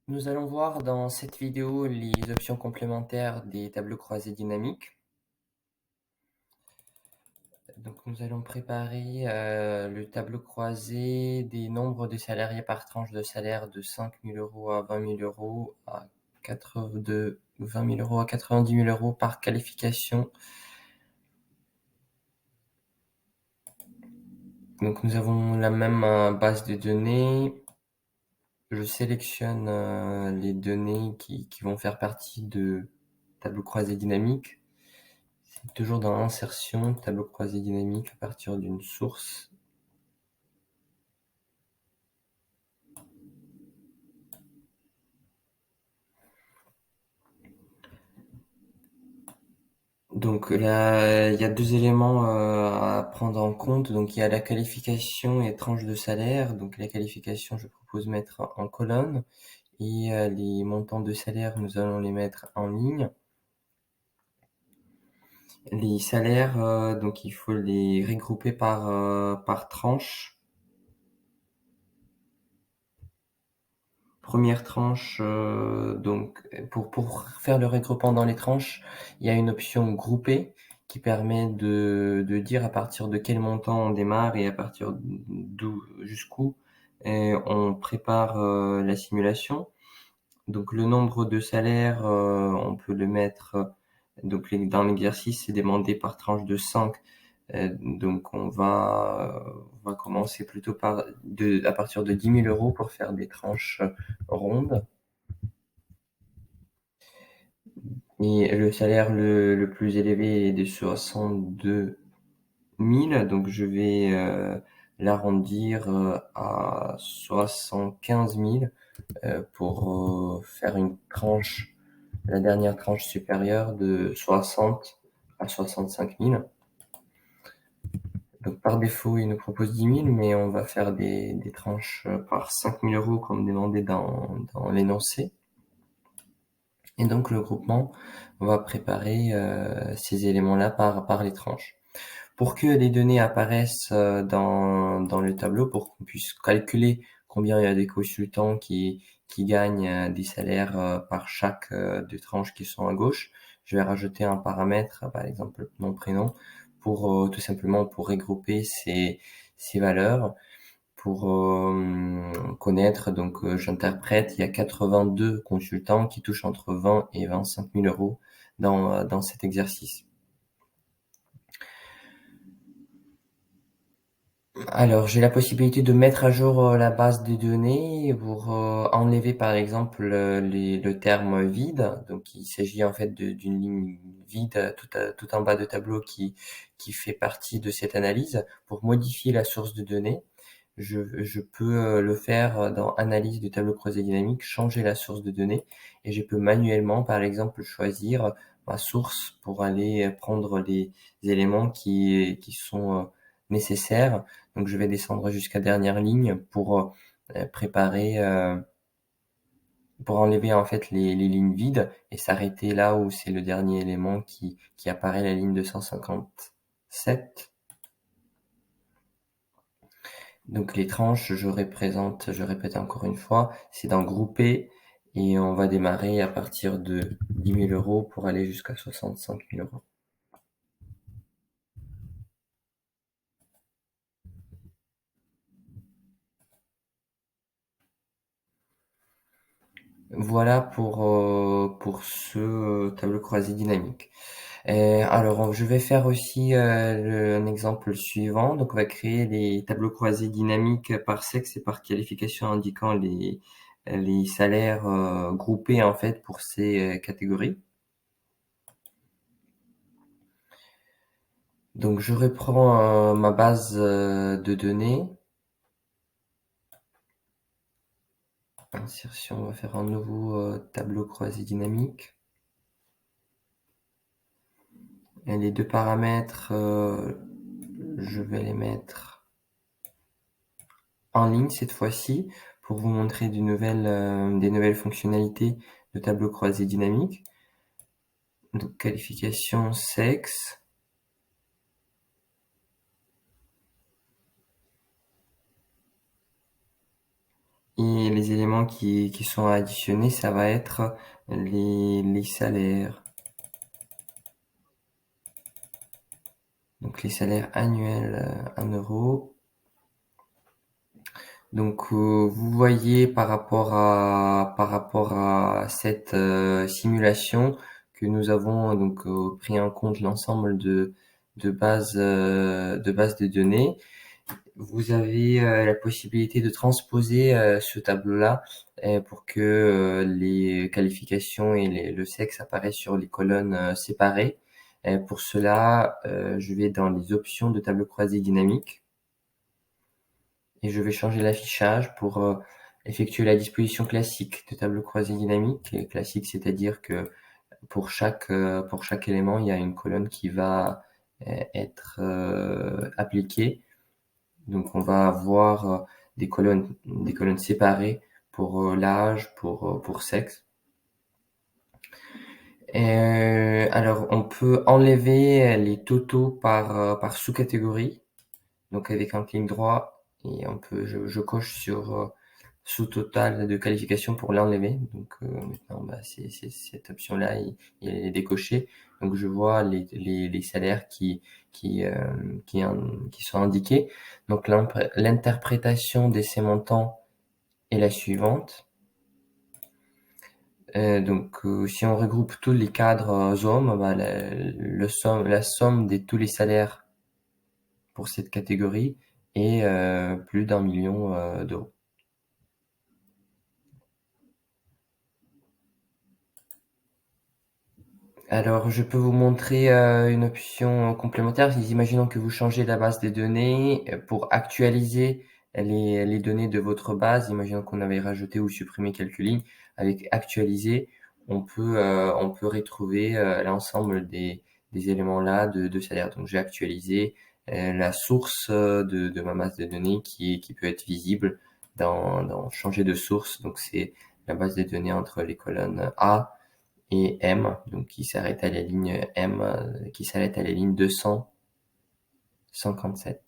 Nous allons voir dans cette vidéo les options complémentaires des tableaux croisés dynamiques. Donc nous allons préparer le tableau croisé des nombres de salariés par tranche de salaire de 5 000 € à 20 000 € de 20 000 € à 90 000 € par qualification. Donc nous avons la même base de données. Je sélectionne les données qui vont faire partie de tableau croisé dynamique. C'est toujours dans insertion, tableau croisé dynamique à partir d'une source. Donc là, il y a deux éléments à prendre en compte. Donc il y a la qualification et tranche de salaire. Donc la qualification, je propose mettre en colonne et les montants de salaire, nous allons les mettre en ligne. Les salaires, donc il faut les regrouper par tranche. Première tranche, donc pour faire le regroupement dans les tranches, il y a une option grouper qui permet de dire à partir de quel montant on démarre et à partir d'où jusqu'où on prépare la simulation. Donc le nombre de salaires, on peut le mettre, donc dans l'exercice, c'est demandé par tranche de 5. Donc on va commencer plutôt à partir de 10 000 € pour faire des tranches rondes. Et le salaire le plus élevé est de 62 000, donc je vais l'arrondir à 75 000 pour faire une tranche, la dernière tranche supérieure de 60 à 65 000. Donc par défaut, il nous propose 10 000, mais on va faire des tranches par 5 000 € comme demandé dans l'énoncé. Et donc le groupement va préparer ces éléments-là par les tranches. Pour que les données apparaissent dans le tableau, pour qu'on puisse calculer combien il y a des consultants qui gagnent des salaires par chaque des tranches qui sont à gauche, je vais rajouter un paramètre, par exemple nom, prénom, pour tout simplement pour regrouper ces valeurs, pour connaître. Donc j'interprète, il y a 82 consultants qui touchent entre 20 et 25 000 € dans cet exercice. Alors, j'ai la possibilité de mettre à jour la base de données pour enlever par exemple le terme vide. Donc, il s'agit en fait d'une ligne vide tout en bas de tableau qui fait partie de cette analyse. Pour modifier la source de données, je peux le faire dans Analyse de tableau croisé dynamique, changer la source de données et je peux manuellement par exemple choisir ma source pour aller prendre les éléments qui sont nécessaires. Donc je vais descendre jusqu'à dernière ligne pour préparer, pour enlever en fait les lignes vides et s'arrêter là où c'est le dernier élément qui apparaît, la ligne 257. Donc les tranches, je répète encore une fois, c'est dans grouper et on va démarrer à partir de 10 000 € pour aller jusqu'à 65 000 €. Voilà pour ce tableau croisé dynamique. Alors, je vais faire aussi un exemple suivant. Donc, on va créer les tableaux croisés dynamiques par sexe et par qualification indiquant les salaires groupés en fait pour ces catégories. Donc, je reprends ma base de données. Insertion, on va faire un nouveau tableau croisé dynamique. Et les deux paramètres, je vais les mettre en ligne cette fois-ci pour vous montrer des nouvelles fonctionnalités de tableau croisé dynamique. Donc qualification sexe. Et les éléments qui sont additionnés, ça va être les salaires. Donc les salaires annuels en euros. Donc vous voyez par rapport à cette simulation que nous avons donc pris en compte l'ensemble de bases de données. Vous avez la possibilité de transposer ce tableau-là pour que les qualifications et le sexe apparaissent sur les colonnes séparées. Pour cela, je vais dans les options de tableau croisé dynamique et je vais changer l'affichage pour effectuer la disposition classique de tableau croisé dynamique. Et classique, c'est-à-dire que pour chaque élément, il y a une colonne qui va être appliquée. Donc on va avoir des colonnes séparées pour l'âge, pour sexe. Alors on peut enlever les totaux par sous-catégorie. Donc avec un clic droit et je coche sur sous-total de qualification pour l'enlever. Donc maintenant bah, c'est cette option-là il est décoché. Donc je vois les salaires qui, euh, qui sont indiqués. Donc l'interprétation de ces montants est la suivante. Si on regroupe tous les cadres hommes, bah, la somme de tous les salaires pour cette catégorie est plus d'1 million d'euros. Alors, je peux vous montrer une option complémentaire. Imaginons que vous changez la base des données pour actualiser les données de votre base. Imaginons qu'on avait rajouté ou supprimé quelques lignes. Avec actualiser, on peut retrouver l'ensemble des éléments là de salaire. Donc, j'ai actualisé la source de ma base de données qui peut être visible dans changer de source. Donc, c'est la base de données entre les colonnes A et M, donc qui s'arrête à la ligne M, qui s'arrête à la ligne 200, 137.